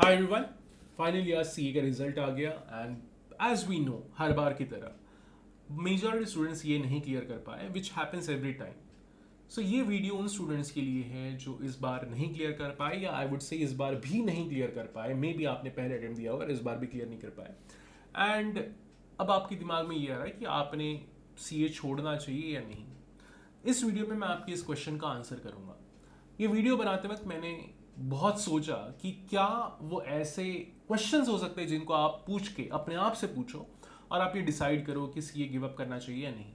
Hi everyone, finally आज CA का result आ गया एंड एज वी नो हर बार की तरह मेजॉरिटी स्टूडेंट्स ये नहीं क्लियर कर पाए विच हैपन्स एवरी टाइम. सो ये वीडियो उन स्टूडेंट्स के लिए है जो इस बार नहीं क्लियर कर पाए या आई वुड से इस बार भी नहीं क्लियर कर पाए. मे बी आपने पहले अटेम्प्ट दिया होगा, इस बार भी क्लियर नहीं कर पाए एंड अब आपके दिमाग में ये आ रहा है कि आपने सीए छोड़ना चाहिए या नहीं. इस वीडियो में मैं आपके इस क्वेश्चन का आंसर करूंगा. ये वीडियो बनाते वक्त मैंने बहुत सोचा कि क्या वो ऐसे क्वेश्चंस हो सकते हैं जिनको आप पूछ के अपने आप से पूछो और आप ये डिसाइड करो कि सीए गिव अप करना चाहिए या नहीं.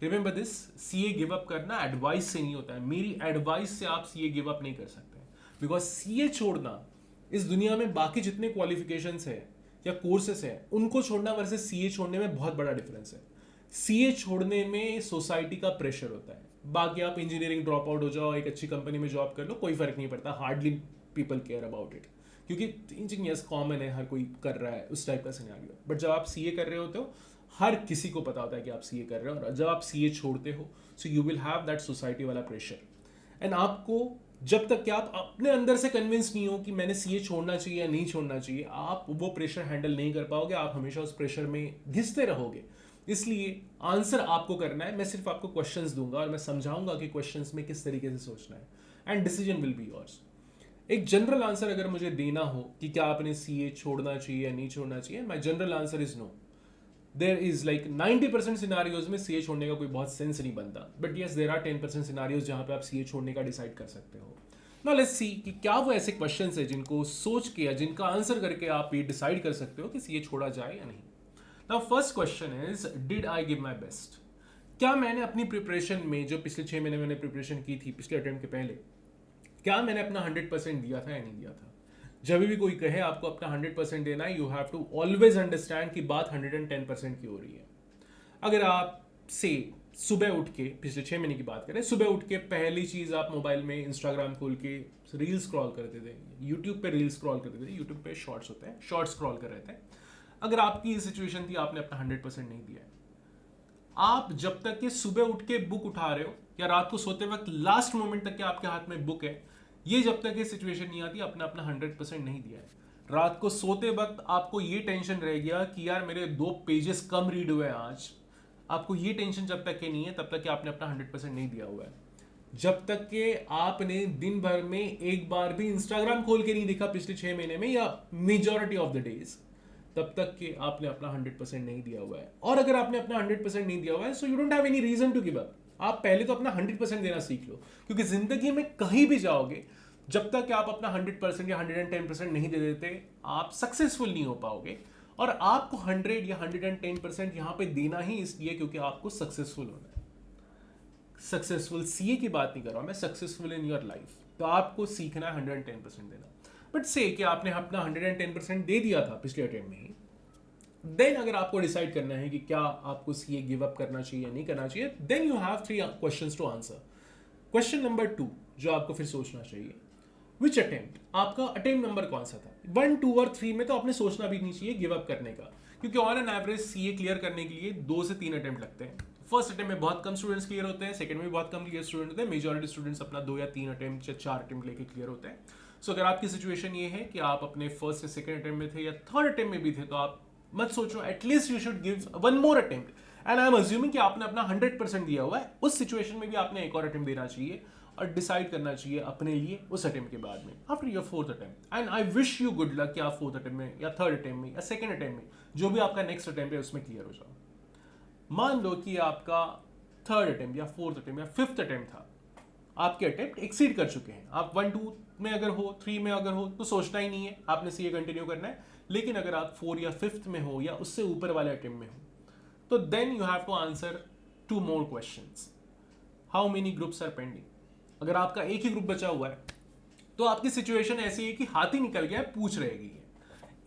Remember this, CA give up करना एडवाइस से नहीं होता है. मेरी एडवाइस से आप सीए गिव अप नहीं कर सकते बिकॉज सीए छोड़ना इस दुनिया में बाकी जितने क्वालिफिकेशंस है या कोर्सेस है उनको छोड़ना वर्सेस सीए छोड़ने में बहुत बड़ा डिफरेंस है. सीए छोड़ने में सोसाइटी का प्रेशर होता है. बाकी आप इंजीनियरिंग ड्रॉप आउट हो जाओ, एक अच्छी कंपनी में जॉब कर लो, कोई फर्क नहीं पड़ता. Hardly people care about it क्योंकि इंजीनियर्स कॉमन है, हर कोई कर रहा है, उस टाइप का सिनेरियो. बट जब आप सीए कर रहे होते हो हर किसी को पता होता है कि आप सीए कर रहे हो. और जब आप सीए छोड़ते हो so you will have that society वाला प्रेशर एंड आपको जब तक कि आप अपने अंदर से कन्विंस नहीं हो कि मैंने सीए छोड़ना चाहिए या नहीं छोड़ना चाहिए, आप वो प्रेशर हैंडल नहीं कर पाओगे. आप हमेशा उस प्रेशर में घिसते रहोगे. इसलिए आंसर आपको करना है. मैं सिर्फ आपको क्वेश्चंस दूंगा और मैं समझाऊंगा कि क्वेश्चंस में किस तरीके से सोचना है and decision will be yours. एक जनरल आंसर अगर मुझे देना हो कि क्या आपने सीए छोड़ना चाहिए या नहीं छोड़ना चाहिए, my general answer is no. There is like 90% scenarios में सीए छोड़ने का कोई बहुत सेंस नहीं बनता. But yes, there are 10% scenarios जहां पे आप सीए छोड़ने का डिसाइड कर सकते हो. नाउ लेट्स सी कि क्या वो ऐसे क्वेश्चंस है जिनको सोच के या जिनका आंसर करके आप ये डिसाइड कर सकते हो कि सीए छोड़ा जाए या नहीं. Now first question is, did I give my best? क्या मैंने अपनी प्रिपरेशन में जो पिछले 6 महीने मैंने प्रिपरेशन की थी पिछले अटेम्प्ट के पहले, क्या मैंने अपना 100% दिया था या नहीं दिया था? जब भी कोई कहे आपको अपना 100% देना है, you have to always understand कि बात 110% की हो रही है. अगर आप से सुबह उठ के, पिछले 6 महीने की बात करें, सुबह उठ के पहली चीज आप मोबाइल में इंस्टाग्राम खोल के रील स्क्रॉल करते थे, यूट्यूब पे रील स्क्रॉल करते थे, यूट्यूब पे शॉर्ट्स होते हैं, शॉर्ट्स स्क्रॉल कर रहे थे. अगर आपकी ये सिचुएशन थी, आपने अपना 100% नहीं दिया है, आप जब तक के सुबह उठ के बुक उठा रहे हो या रात को सोते वक्त लास्ट मोमेंट तक के आपके हाथ में बुक है, ये जब तक ये सिचुएशन नहीं आती आपने अपना 100% नहीं दिया है. रात को सोते वक्त आपको ये टेंशन रह गया कि यार मेरे 2 पेजेस कम रीड हुए आज. आपको ये टेंशन जब तक के नहीं है तब तक कि आपने अपना 100% नहीं दिया हुआ है. जब तक के आपने दिन भर में एक बार भी इंस्टाग्राम खोल के नहीं देखा पिछले 6 महीने में या मेजॉरिटी ऑफ द डेज, तब तक कि आपने अपना 100% नहीं दिया हुआ है. और अगर आपने अपना 100% नहीं दिया हुआ है so you don't have any reason to give up. आप पहले तो अपना 100% देना सीख लो क्योंकि जिंदगी में कहीं भी जाओगे, जब तक कि आप अपना 100% या 110% नहीं दे देते, आप सक्सेसफुल नहीं हो पाओगे. और आपको 100 या 110% यहां पे देना ही इसलिए क्योंकि आपको सक्सेसफुल होना है. सक्सेसफुल सीए की बात नहीं कर रहा मैं, सक्सेसफुल इन योर लाइफ. तो आपको सीखना है 110% देना. बट से कि आपने अपना 110% दे दिया था पिछले अटेम्प्ट में ही, देन अगर आपको डिसाइड करना है कि क्या आपको सीए गिव अप करना चाहिए या नहीं करना चाहिए, then you have 3 questions to answer. Question number 2 जो आपको फिर सोचना चाहिए, विच अटेम्प्ट, आपका अटेम्प्ट नंबर कौन सा था. 1, 2 और 3 में तो आपने सोचना भी नहीं चाहिए गिव अप करने का, क्योंकि on an average CA clear करने के लिए 2 से 3 अटेम्प्ट लगते हैं. फर्स्ट अटेम्प्ट में बहुत कम स्टूडेंट्स क्लियर होते हैं, सेकंड में बहुत कम क्लियर स्टूडेंट होते हैं, मेजॉरिटी स्टूडेंट्स अपना 2 या 3 अटेम्प्ट या 4 अटेम्प्ट लेके क्लियर होते हैं. सो अगर आपकी सिचुएशन ये है कि आप अपने फर्स्ट या सेकंड अटेम्प्ट में थे या थर्ड अटेम्प्ट में भी थे, तो आप मत सोचो, at least you should give 1 more attempt. And I am assuming कि आपने अपना 100% दिया हुआ है. उस सिचुएशन में भी आपने एक और अटेम्प्ट देना चाहिए और डिसाइड करना चाहिए अपने लिए उस अटेम्प्ट के बाद में, after your fourth attempt. And I wish you good luck कि आप फोर्थ अटेम्प्ट में या थर्ड अटेम्प्ट में या सेकंड अटेम्प्ट में जो भी आपका नेक्स्ट अटेम्प्ट है उसमें क्लियर हो जाओ. मान लो कि आपका थर्ड अटेम्प्ट या फोर्थ अटेम्प्ट या फिफ्थ अटेम्प्ट था, आपके अटेम्प्ट एक्सीड कर चुके हैं. आप 1, 2 में अगर हो, 3 में अगर हो तो सोचना ही नहीं है, आपने सीए कंटिन्यू करना है. लेकिन अगर आप 4 या 5th में हो या उससे ऊपर वाले अटेम्प्ट में हो, तो then you have to answer 2 more questions. How many groups are pending? अगर आपका एक ही ग्रुप बचा हुआ है तो आपकी सिचुएशन ऐसी है कि हाथ ही निकल गया है, पूछ रहेगी.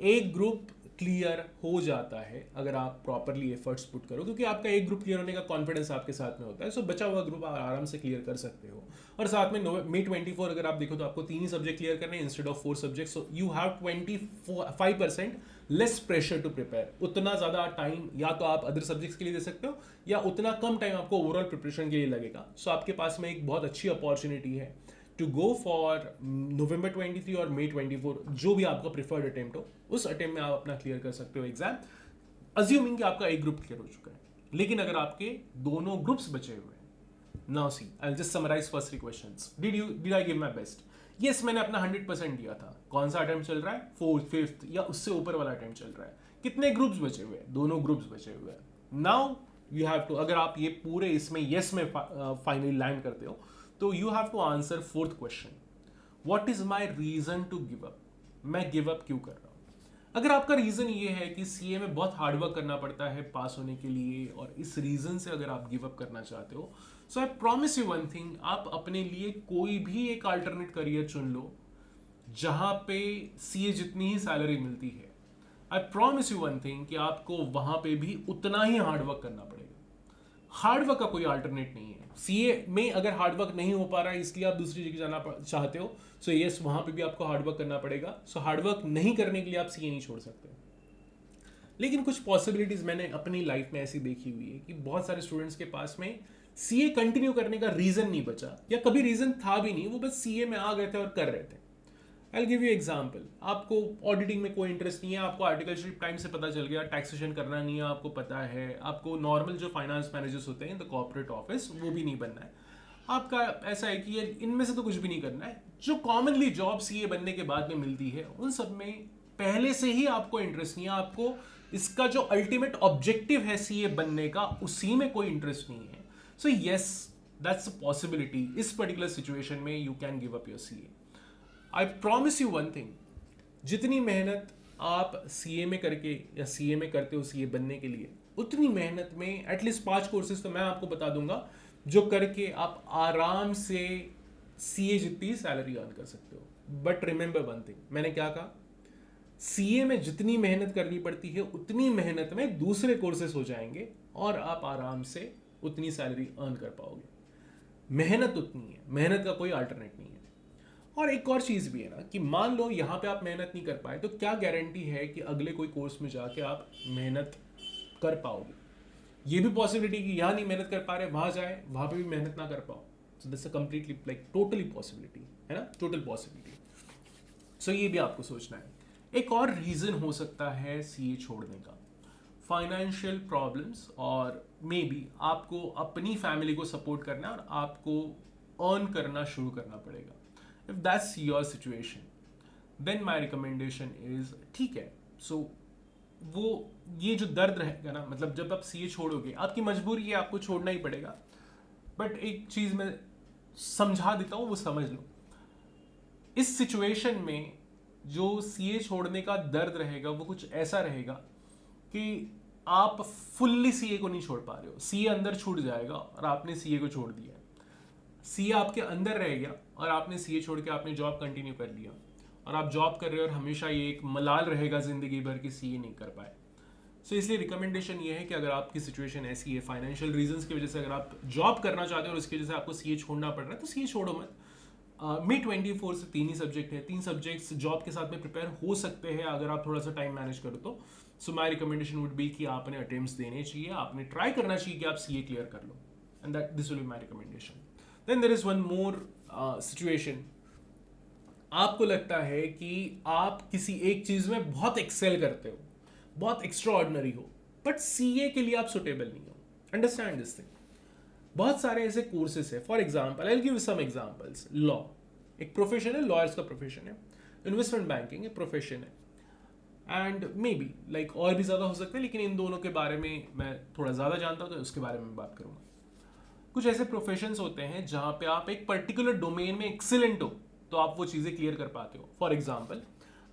एक ग्रुप क्लियर हो जाता है अगर आप प्रॉपरली एफर्ट्स पुट करो, क्योंकि आपका एक ग्रुप क्लियर होने का कॉन्फिडेंस आपके साथ में होता है. सो बचा हुआ ग्रुप आप आराम से क्लियर कर सकते हो. और साथ में May 24 अगर आप देखो तो आपको 3 ही सब्जेक्ट क्लियर करने instead of 4 subject. So you have 25% less pressure to prepare. उतना ज़्यादा टाइम या तो आप अदर सब्जेक्ट्स के लिए दे सकते हो या उतना कम टाइम आपको ओवरऑल प्रिपरेशन के लिए लगेगा. सो आपके पास में एक बहुत अच्छी अपॉर्चुनिटी है टू गो फॉर नवंबर 23 और मई 24, जो भी आपका प्रिफर्ड अटेम्प्ट हो, उस अटेम्प्ट में आप अपना क्लियर कर सकते हो एग्जाम, अज्यूमिंग कि आपका एक ग्रुप क्लियर हो चुका है। लेकिन अगर आपके दोनों ग्रुप्स बचे हुए हैं, now see I will just summarise first 3 questions. Did I give my best? Yes, मैंने अपना 100% दिया था। कौन सा अटेम्प्ट चल रहा है? 4th 5th या उससे ऊपर वाला अटेम्प्ट चल रहा है। कितने ग्रुप्स बचे हुए हैं? दोनों ग्रुप्स बचे हुए हैं। नाउ यू हैव टू, अगर आप ये पूरे इसमें यस में फाइनली लैंड करते हो, तो you have to answer 4th question, what is my reason to give up? मैं गिव अप क्यों कर रहा हूं? अगर आपका रीजन ये है कि सीए में बहुत हार्डवर्क करना पड़ता है पास होने के लिए, और इस रीजन से अगर आप गिव अप करना चाहते हो, so I promise you one thing, आप अपने लिए कोई भी एक अल्टरनेट करियर चुन लो जहां पे सीए जितनी ही सैलरी मिलती है। आई प्रॉमिस यू वन थिंग कि आपको वहां पे भी उतना ही हार्डवर्क करना पड़ेगा। हार्डवर्क का कोई अल्टरनेट नहीं है। सीए में अगर हार्डवर्क नहीं हो पा रहा है इसलिए आप दूसरी जगह जाना चाहते हो, सो यस, वहां पे भी आपको हार्डवर्क करना पड़ेगा। सो हार्डवर्क नहीं करने के लिए आप सीए नहीं छोड़ सकते। लेकिन कुछ पॉसिबिलिटीज मैंने अपनी लाइफ में ऐसी देखी हुई है कि बहुत सारे स्टूडेंट्स के पास में सीए कंटिन्यू करने का रीजन नहीं बचा, या कभी रीजन था भी नहीं, वो बस सीए में आ गए थे और कर रहे थे। I give you example. आपको ऑडिटिंग में कोई इंटरेस्ट नहीं है, आपको आर्टिकलशिप टाइम से पता चल गया, टैक्सेशन करना नहीं है आपको पता है, आपको नॉर्मल जो फाइनेंस मैनेजर्स होते हैं द कॉर्पोरेट ऑफिस, वो भी नहीं बनना है आपका। ऐसा है कि ये इनमें से तो कुछ भी नहीं करना है। जो कॉमनली जॉब सीए बनने के बाद में मिलती है उन सब में पहले से ही आपको इंटरेस्ट नहीं है, आपको इसका जो अल्टीमेट ऑब्जेक्टिव है सीए बनने का, उसी में कोई इंटरेस्ट नहीं है। So yes, that's a possibility. इस पर्टिकुलर सिचुएशन में you can give up your CA. I promise you one thing, जितनी मेहनत आप सीए में करके या सीए में करते हो सीए बनने के लिए, उतनी मेहनत में एटलीस्ट 5 कोर्सेज तो मैं आपको बता दूंगा जो करके आप आराम से सीए जितनी सैलरी अर्न कर सकते हो। बट रिमेंबर वन थिंग, मैंने क्या कहा, सीए में जितनी मेहनत करनी पड़ती है उतनी मेहनत में दूसरे कोर्सेज हो जाएंगे और आप आराम से उतनी सैलरी अर्न कर पाओगे। मेहनत उतनी है, मेहनत का कोई अल्टरनेट नहीं है। और एक और चीज़ भी है ना कि मान लो यहाँ पे आप मेहनत नहीं कर पाए, तो क्या गारंटी है कि अगले कोई कोर्स में जाके आप मेहनत कर पाओगे? ये भी पॉसिबिलिटी कि यहाँ नहीं मेहनत कर पा रहे, वहाँ जाए, वहाँ पे भी मेहनत ना कर पाओ। So this a completely like totally possibility है ना, टोटल पॉसिबिलिटी। सो ये भी आपको सोचना है। एक और रीज़न हो सकता है सीए छोड़ने का, फाइनेंशियल प्रॉब्लम्स, और मे बी आपको अपनी फैमिली को सपोर्ट करना और आपको अर्न करना शुरू करना पड़ेगा। If that's your situation, then my recommendation is, ठीक है, so वो ये जो दर्द रहेगा ना, मतलब जब आप सीए छोड़ोगे, आपकी मजबूरी है, आपको छोड़ना ही पड़ेगा। बट एक चीज़ मैं समझा देता हूँ, वो समझ लो। इस सिचुएशन में जो सीए छोड़ने का दर्द रहेगा वो कुछ ऐसा रहेगा कि आप फुल्ली सीए को नहीं छोड़ पा रहे हो, सीए अंदर छूट जाएगा और आपने सीए को छोड़ दिया। सीए आपके अंदर रह गया और आपने सीए छोड़ के आपने जॉब कंटिन्यू कर लिया, और आप जॉब कर रहे हो और हमेशा ये एक मलाल रहेगा जिंदगी भर की सीए नहीं कर पाए। सो इसलिए रिकमेंडेशन ये है कि अगर आपकी सिचुएशन ऐसी है, फाइनेंशियल रीजंस की वजह से अगर आप जॉब करना चाहते हो और इसकी वजह से आपको सीए छोड़ना पड़ रहा है, तो सीए छोड़ो मत। मई 24 से 3 ही सब्जेक्ट है, 3 सब्जेक्ट्स जॉब के साथ में प्रिपेयर हो सकते हैं अगर आप थोड़ा सा टाइम मैनेज करो तो। सो माई रिकमेंडेशन वुड बी कि आपने अटेम्प्ट्स देने चाहिए, आपने ट्राई करना चाहिए कि आप सीए क्लियर कर लो, and that this will be my recommendation. Then there is one more situation. आपको लगता है कि आप किसी एक चीज में बहुत एक्सेल करते हो, बहुत एक्स्ट्रा ऑर्डिनरी हो, बट सीए के लिए आप सुटेबल नहीं हो। Understand this thing. बहुत सारे ऐसे कोर्सेस है, for example I will give some examples. Law एक प्रोफेशन है, लॉयर्स का प्रोफेशन है। इन्वेस्टमेंट बैंकिंग एक प्रोफेशन है, एंड मे बी लाइक और भी ज़्यादा हो सकते हैं, लेकिन इन दोनों के बारे में मैं थोड़ा ज़्यादा जानता हूँ तो उसके बारे में बात करूँगा। कुछ ऐसे प्रोफेशंस होते हैं जहाँ पे आप एक पर्टिकुलर डोमेन में एक्सीलेंट हो तो आप वो चीज़ें क्लियर कर पाते हो। फॉर एग्जाम्पल,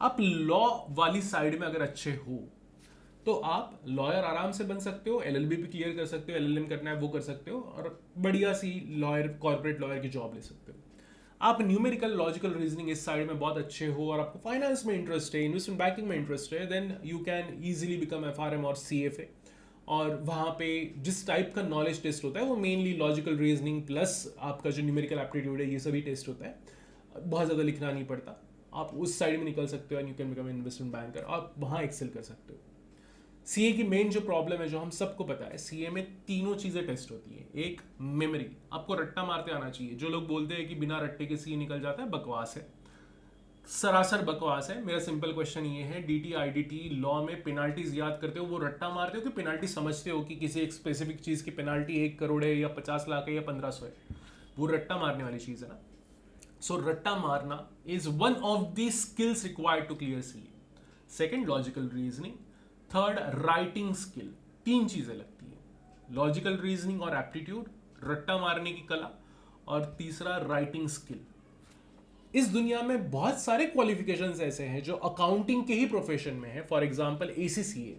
आप लॉ वाली साइड में अगर अच्छे हो तो आप लॉयर आराम से बन सकते हो, एलएलबी भी क्लियर कर सकते हो, एलएलएम करना है वो कर सकते हो, और बढ़िया सी लॉयर, कॉर्पोरेट लॉयर की जॉब ले सकते हो। आप न्यूमेरिकल लॉजिकल रीजनिंग इस साइड में बहुत अच्छे हो और आपको फाइनेंस में इंटरेस्ट है, इन्वेस्टमेंट बैंकिंग में इंटरेस्ट है, then you can easily become FRM और सीएफए। और वहाँ पे जिस टाइप का नॉलेज टेस्ट होता है वो मेनली लॉजिकल रीजनिंग प्लस आपका जो न्यूमेरिकल एप्टीट्यूड है, ये सभी टेस्ट होता है, बहुत ज़्यादा लिखना नहीं पड़ता। आप उस साइड में निकल सकते हो and you can become investment banker, आप वहाँ एक्सेल कर सकते हो। सीए की मेन जो प्रॉब्लम है, जो हम सबको पता है, सीए में तीनों चीजें टेस्ट होती है। एक, मेमोरी, आपको रट्टा मारते आना चाहिए। जो लोग बोलते हैं कि बिना रट्टे के सीए निकल जाता है, बकवास है, सरासर बकवास है। मेरा सिंपल क्वेश्चन ये है, डीटी आईडीटी लॉ में पेनाल्टीज याद करते हो वो रट्टा मारते हो कि पेनाल्टी समझते हो कि किसी एक स्पेसिफिक चीज की पेनाल्टी 1 करोड़ है या 50 लाख है या 1500 है? वो रट्टा मारने वाली चीज है ना। सो रट्टा मारना is one of the skills required to clear CA. Second, logical reasoning. Third, writing skill. तीन चीजें लगती है, लॉजिकल रीजनिंग और एप्टीट्यूड, रट्टा मारने की कला, और तीसरा राइटिंग स्किल। इस दुनिया में बहुत सारे क्वालिफिकेशंस ऐसे हैं जो अकाउंटिंग के ही प्रोफेशन में है। फॉर एग्जांपल एसीसीए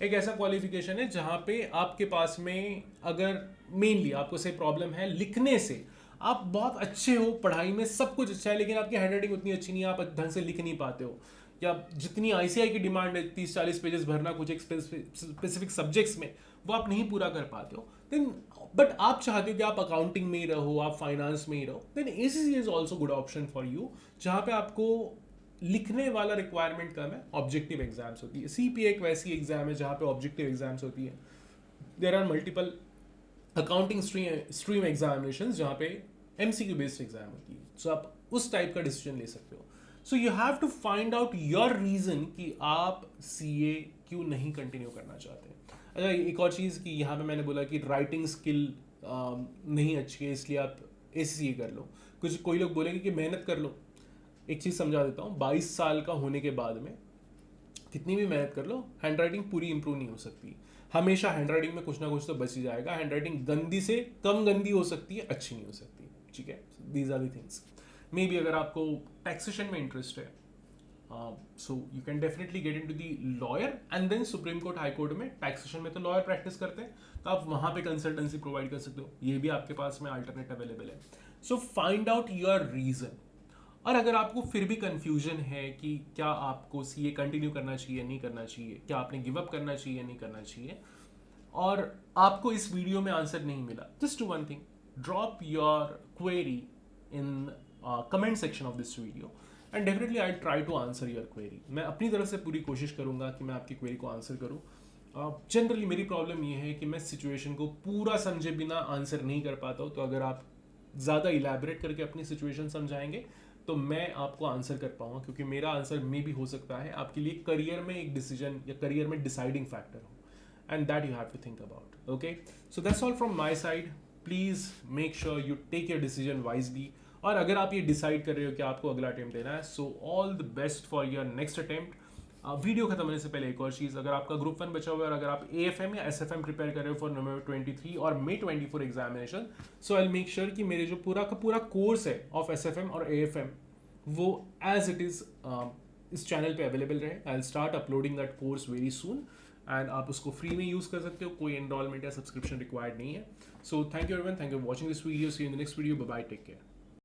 एक ऐसा क्वालिफिकेशन है जहां पे आपके पास में अगर मेनली आपको से प्रॉब्लम है लिखने से, आप बहुत अच्छे हो पढ़ाई में, सब कुछ अच्छा है, लेकिन आपकी हैंडराइटिंग उतनी अच्छी नहीं है, आप ढंग से लिख नहीं पाते हो, या जितनी आईसीआई की डिमांड है 30-40 पेजेस भरना कुछ एक स्पेसिफिक सब्जेक्ट्स में, वो आप नहीं पूरा कर पाते हो, देन बट आप चाहते हो कि आप अकाउंटिंग में ही रहो, आप फाइनेंस में ही रहो, then ACC is also good option for you, जहाँ पे आपको लिखने वाला रिक्वायरमेंट कम है, ऑब्जेक्टिव एग्जाम्स होती है। सीपीए एक वैसी एग्जाम है जहाँ पे ऑब्जेक्टिव एग्जाम्स होती है। There are multiple accounting stream examination जहाँ पे एमसीक्यू बेस्ड एग्जाम होती है, सो आप उस टाइप का डिसीजन ले सकते हो। So you have to find out your reason कि आप सीए क्यों नहीं कंटिन्यू करना चाहते। अच्छा, एक और चीज़ कि यहाँ पे मैंने बोला कि राइटिंग स्किल नहीं अच्छी है इसलिए आप एसीसीए कर लो। कोई लोग बोलेंगे कि मेहनत कर लो। एक चीज़ समझा देता हूँ, 22 साल का होने के बाद में कितनी भी मेहनत कर लो, हैंडराइटिंग पूरी इंप्रूव नहीं हो सकती। हमेशा हैंडराइटिंग में कुछ ना कुछ तो बच ही जाएगा। हैंडराइटिंग गंदी से कम गंदी हो सकती है, अच्छी नहीं हो सकती। ठीक है, these are the things. Maybe अगर आपको टैक्सेशन में इंटरेस्ट है, so you can definitely get into the lawyer, and then supreme court high court में टैक्सेशन में तो लॉयर प्रैक्टिस करते हैं, तो आप वहाँ पे कंसल्टेंसी प्रोवाइड कर सकते हो। ये भी आपके पास में अल्टरनेट अवेलेबल है। So find out your reason. और अगर आपको फिर भी कंफ्यूजन है कि क्या आपको सीए कंटिन्यू करना चाहिए नहीं करना चाहिए, क्या आपने गिव अप करना चाहिए नहीं करना चाहिए, और आपको इस वीडियो में आंसर नहीं मिला, just do one thing, drop your query in comment section of this video and definitely I try to answer your query. मैं अपनी तरफ से पूरी कोशिश करूंगा कि मैं आपकी क्वेरी को आंसर करूं। जनरली मेरी प्रॉब्लम ये है कि मैं सिचुएशन को पूरा समझे बिना आंसर नहीं कर पाता हूँ, तो अगर आप ज़्यादा इलेबरेट करके अपनी सिचुएशन समझाएंगे तो मैं आपको आंसर कर पाऊंगा, क्योंकि मेरा आंसर मे भी हो सकता है आपके लिए करियर में एक डिसीजन या करियर में डिसाइडिंग फैक्टर हो, and that you have to think about. Okay, so that's all from my side. Please make sure you take your decision wisely, और अगर आप ये डिसाइड कर रहे हो कि आपको अगला अटेम्प्ट देना है, so all the best for your next attempt. Video खत्म होने से पहले एक और चीज़, अगर आपका ग्रुप 1 बचा हुआ है और अगर आप AFM या SFM प्रिपेयर कर रहे हो फॉर November 23 और May 24 examination, so I make sure कि मेरे जो पूरा का पूरा कोर्स है ऑफ SFM और AFM वो एज इट इज़ इस चैनल पे अवेलेबल रहे। I will start uploading that course very soon, and आप उसको फ्री में यूज़ कर सकते हो, कोई एनरोलमेंट या सब्सक्रिप्शन रिक्वायर्ड नहीं है। So thank you everyone, thank you for watching this video, see you in the next video, bye bye, take care.